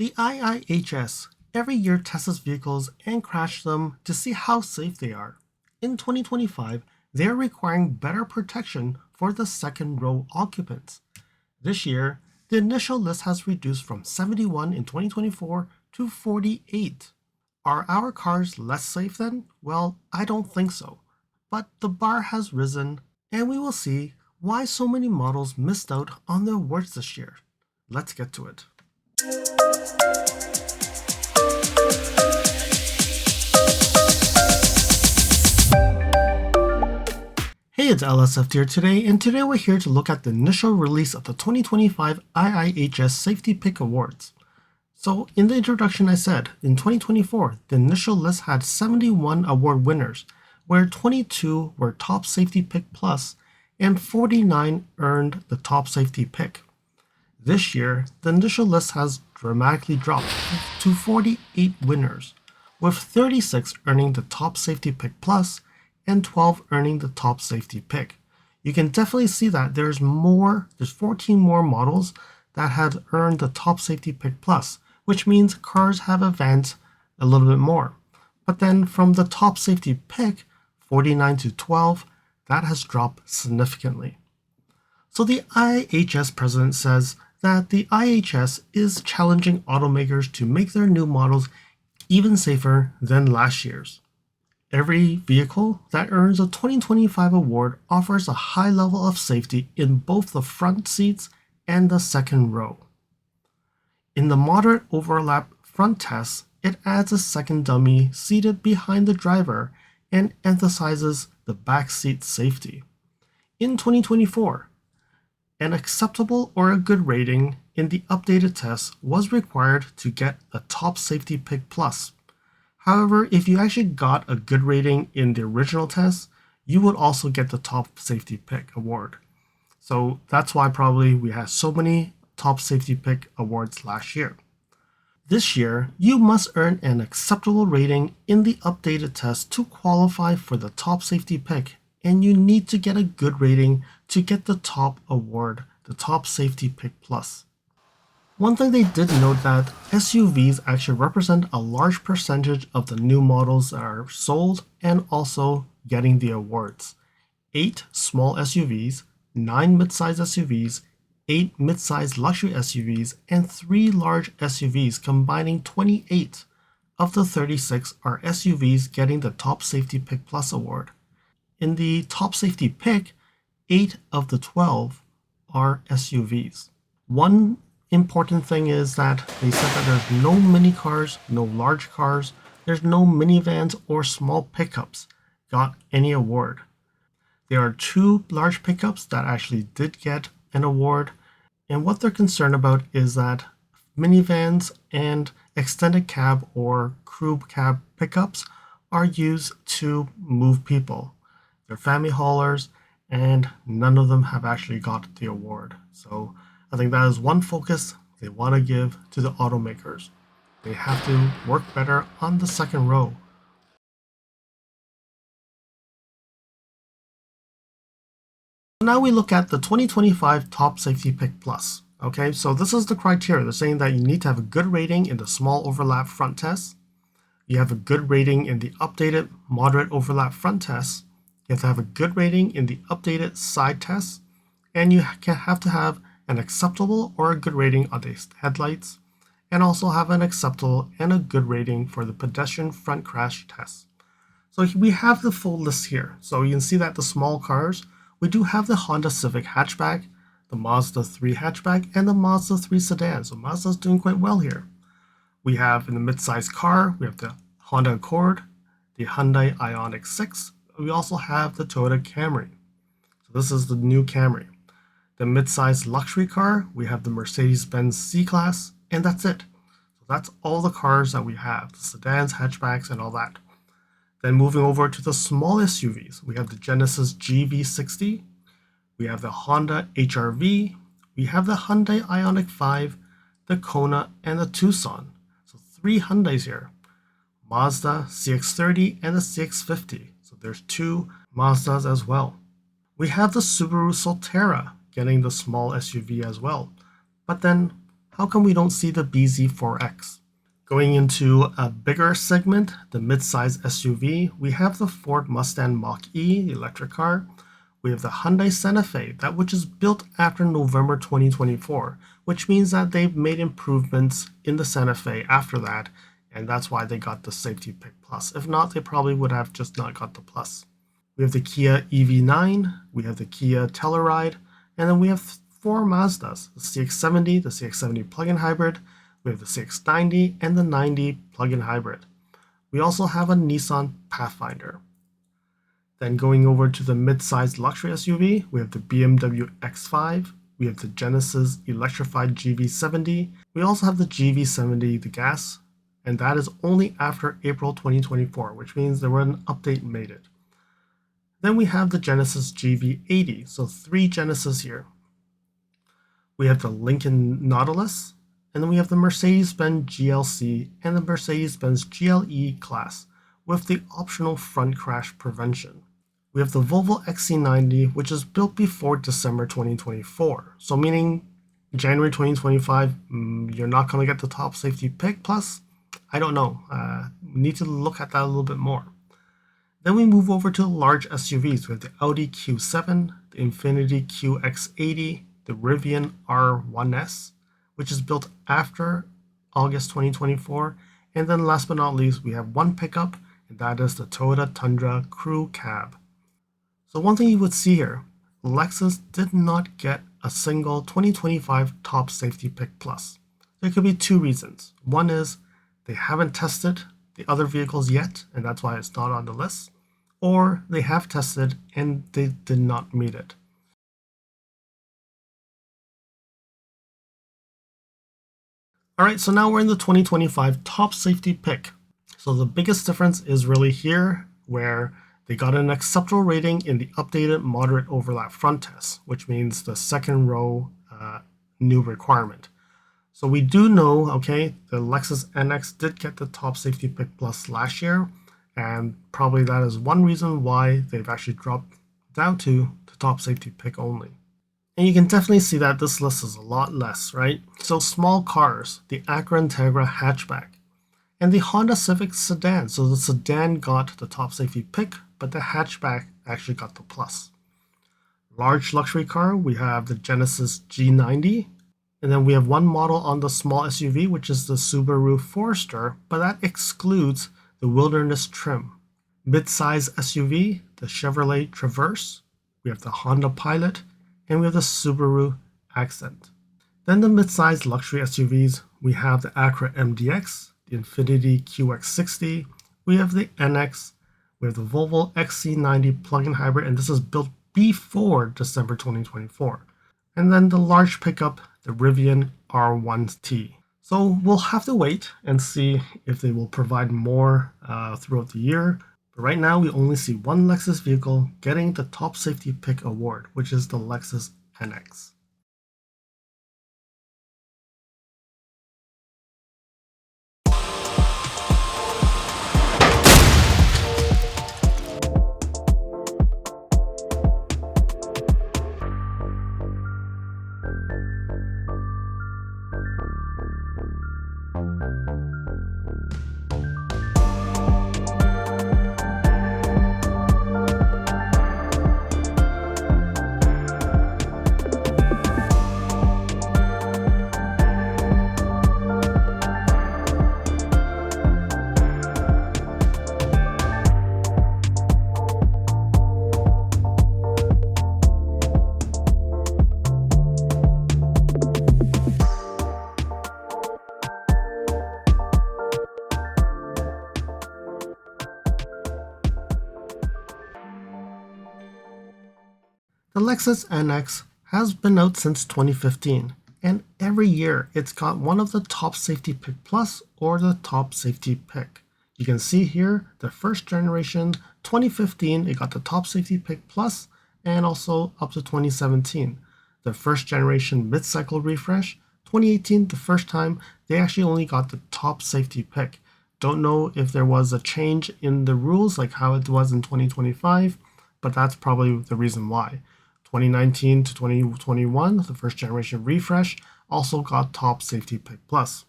The IIHS every year tests vehicles and crashes them to see how safe they are. In 2025, they are requiring better protection for the second row occupants. This year, the initial list has reduced from 71 in 2024 to 48. Are our cars less safe then? Well, I don't think so. But the bar has risen, and we will see why so many models missed out on the awards this year. Let's get to it. Hey, it's LSF here today, and today we're here to look at the initial release of the 2025 IIHS Safety Pick Awards. So, in the introduction I said, in 2024, the initial list had 71 award winners, where 22 were Top Safety Pick Plus, and 49 earned the Top Safety Pick. This year, the initial list has dramatically dropped to 48 winners, with 36 earning the Top Safety Pick Plus, and 12 earning the Top Safety Pick. You can definitely see that there's 14 more models that have earned the Top Safety Pick Plus, which means cars have advanced a little bit more. But then from the Top Safety Pick, 49 to 12, that has dropped significantly. So the IIHS president says that the IIHS is challenging automakers to make their new models even safer than last year's. Every vehicle that earns a 2025 award offers a high level of safety in both the front seats and the second row. In the moderate overlap front test, it adds a second dummy seated behind the driver and emphasizes the back seat safety. In 2024, an acceptable or a good rating in the updated test was required to get the Top Safety Pick Plus. However, if you actually got a good rating in the original test, you would also get the Top Safety Pick award. So that's why probably we had so many Top Safety Pick awards last year. This year, you must earn an acceptable rating in the updated test to qualify for the Top Safety Pick, and you need to get a good rating to get the top award, the Top Safety Pick Plus. One thing they did note that SUVs actually represent a large percentage of the new models that are sold and also getting the awards. 8 small SUVs, 9 mid-size SUVs, 8 mid-size luxury SUVs, and 3 large SUVs, combining 28 of the 36 are SUVs getting the Top Safety Pick Plus award. In the Top Safety Pick, 8 of the 12 are SUVs. One important thing is that they said that there's no mini cars, no large cars, there's no minivans or small pickups got any award. There are 2 large pickups that actually did get an award, and what they're concerned about is that minivans and extended cab or crew cab pickups are used to move people. They're family haulers, and none of them have actually got the award. So I think that is one focus they want to give to the automakers. They have to work better on the second row. Now we look at the 2025 Top Safety Pick Plus. Okay, so this is the criteria. They're saying that you need to have a good rating in the small overlap front test. You have a good rating in the updated moderate overlap front test. You have to have a good rating in the updated side test. And you have to have an acceptable or a good rating on the headlights, and also have an acceptable and a good rating for the pedestrian front crash test. So we have the full list here. So you can see that the small cars, we do have the Honda Civic hatchback, the Mazda 3 hatchback, and the Mazda 3 sedan. So Mazda's doing quite well here. We have in the mid-size car, we have the Honda Accord, the Hyundai Ioniq 6. We also have the Toyota Camry. So this is the new Camry. The mid-size luxury car, we have the Mercedes-Benz C-Class, and that's it. So that's all the cars that we have, the sedans, hatchbacks, and all that. Then moving over to the small SUVs, we have the Genesis GV60, we have the Honda HR-V, we have the Hyundai Ioniq 5, the Kona, and the Tucson. So 3 Hyundais here. Mazda CX-30 and the CX-50. So there's 2 Mazdas as well. We have the Subaru Solterra getting the small SUV as well. But then how come we don't see the BZ4X? Going into a bigger segment, the midsize SUV, we have the Ford Mustang Mach-E, the electric car. We have the Hyundai Santa Fe, that which is built after November 2024, which means that they've made improvements in the Santa Fe after that, and that's why they got the Safety Pick Plus. If not, they probably would have just not got the Plus. We have the Kia EV9, we have the Kia Telluride, and then we have 4 Mazdas, the CX-70, the CX-70 plug-in hybrid, we have the CX-90, and the 90 plug-in hybrid. We also have a Nissan Pathfinder. Then going over to the mid-sized luxury SUV, we have the BMW X5, we have the Genesis electrified GV70, we also have the GV70, the gas, and that is only after April 2024, which means there were an update made it. Then we have the Genesis GV80, so 3 Genesis here. We have the Lincoln Nautilus, and then we have the Mercedes-Benz GLC and the Mercedes-Benz GLE class with the optional front crash prevention. We have the Volvo XC90, which is built before December 2024, so meaning January 2025, you're not going to get the top safety pick plus. I don't know. We need to look at that a little bit more. Then we move over to large SUVs with the Audi Q7, the Infiniti QX80, the Rivian R1S, which is built after August 2024. And then last but not least, we have one pickup, and that is the Toyota Tundra Crew Cab. So one thing you would see here, Lexus did not get a single 2025 top safety pick plus. There could be 2 reasons. One is they haven't tested the other vehicles yet, and that's why it's not on the list, or they have tested and they did not meet it. All right, so now we're in the 2025 top safety pick. So the biggest difference is really here, where they got an acceptable rating in the updated moderate overlap front test, which means the second row new requirement. So we do know, okay, the Lexus NX did get the top safety pick plus last year, and probably that is one reason why they've actually dropped down to the top safety pick only. And you can definitely see that this list is a lot less, right? So small cars, the Acura Integra hatchback, and the Honda Civic sedan. So the sedan got the top safety pick, but the hatchback actually got the plus. Large luxury car, we have the Genesis G90, and then we have one model on the small SUV, which is the Subaru Forester, but that excludes the Wilderness trim. Mid-size SUV, the Chevrolet Traverse, we have the Honda Pilot, and we have the Subaru Accent. Then the mid-size luxury SUVs, we have the Acura MDX, the Infiniti QX60, we have the NX, we have the Volvo XC90 plug-in hybrid, and this is built before December 2024. And then the large pickup, the Rivian R1T. So we'll have to wait and see if they will provide more throughout the year. But right now, we only see one Lexus vehicle getting the top safety pick award, which is the Lexus NX. The Lexus NX has been out since 2015, and every year it's got one of the top safety pick plus or the top safety pick. You can see here the first generation 2015 it got the top safety pick plus, and also up to 2017. The first generation mid-cycle refresh 2018, the first time they actually only got the top safety pick. Don't know if there was a change in the rules like how it was in 2025, but that's probably the reason why. 2019 to 2021, the first generation refresh, also got Top Safety Pick Plus.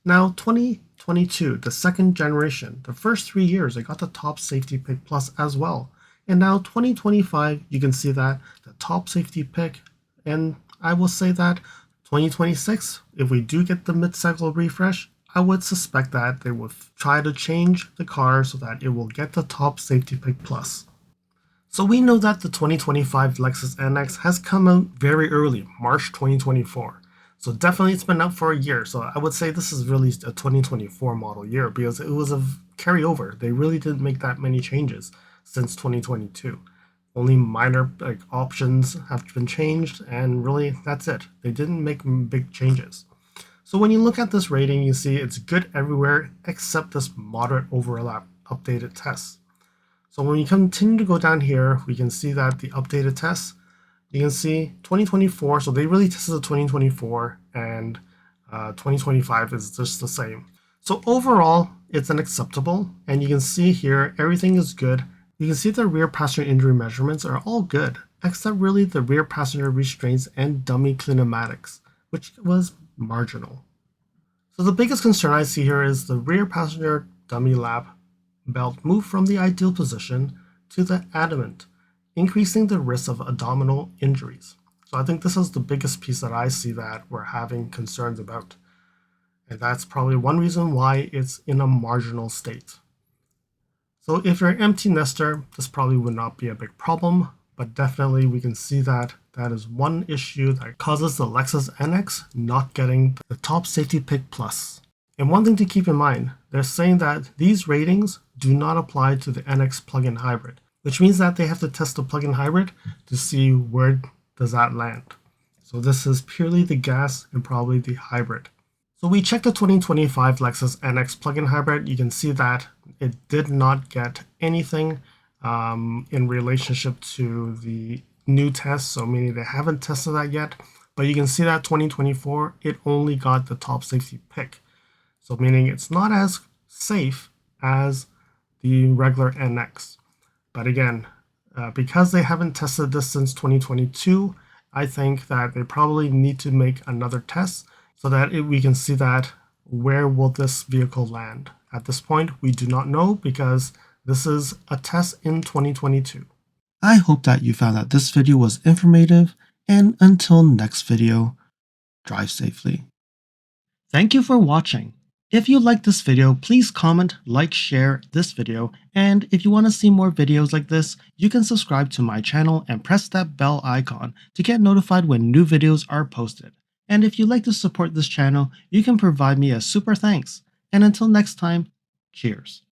Now 2022, the second generation, the first 3 years, it got the Top Safety Pick Plus as well. And now 2025, you can see that the Top Safety Pick, and I will say that 2026, if we do get the mid-cycle refresh, I would suspect that they will try to change the car so that it will get the Top Safety Pick Plus. So we know that the 2025 Lexus NX has come out very early, March 2024. So definitely it's been out for a year. So I would say this is really a 2024 model year because it was a carryover. They really didn't make that many changes since 2022. Only minor options have been changed, and really that's it. They didn't make big changes. So when you look at this rating, you see it's good everywhere except this moderate overlap updated tests. So when we continue to go down here, we can see that the updated tests, you can see 2024, so they really tested the 2024, and 2025 is just the same. So overall, it's an acceptable, and you can see here, everything is good. You can see the rear passenger injury measurements are all good, except really the rear passenger restraints and dummy kinematics, which was marginal. So the biggest concern I see here is the rear passenger dummy lap belt moved from the ideal position to the adamant, increasing the risk of abdominal injuries. So I think this is the biggest piece that I see that we're having concerns about. And that's probably one reason why it's in a marginal state. So if you're an empty nester, this probably would not be a big problem, but definitely we can see that that is one issue that causes the Lexus NX not getting the Top Safety Pick Plus. And one thing to keep in mind, they're saying that these ratings do not apply to the NX plug-in hybrid, which means that they have to test the plug-in hybrid to see where does that land. So this is purely the gas and probably the hybrid. So we checked the 2025 Lexus NX plug-in hybrid. You can see that it did not get anything in relationship to the new test, so meaning they haven't tested that yet. But you can see that 2024, it only got the Top Safety Pick. So meaning it's not as safe as the regular NX. But again, because they haven't tested this since 2022, I think that they probably need to make another test so that we can see that where will this vehicle land. At this point, we do not know because this is a test in 2022. I hope that you found that this video was informative, and until next video, drive safely. Thank you for watching. If you liked this video, please comment, like, share this video, and if you want to see more videos like this, you can subscribe to my channel and press that bell icon to get notified when new videos are posted. And if you'd like to support this channel, you can provide me a super thanks. And until next time, cheers.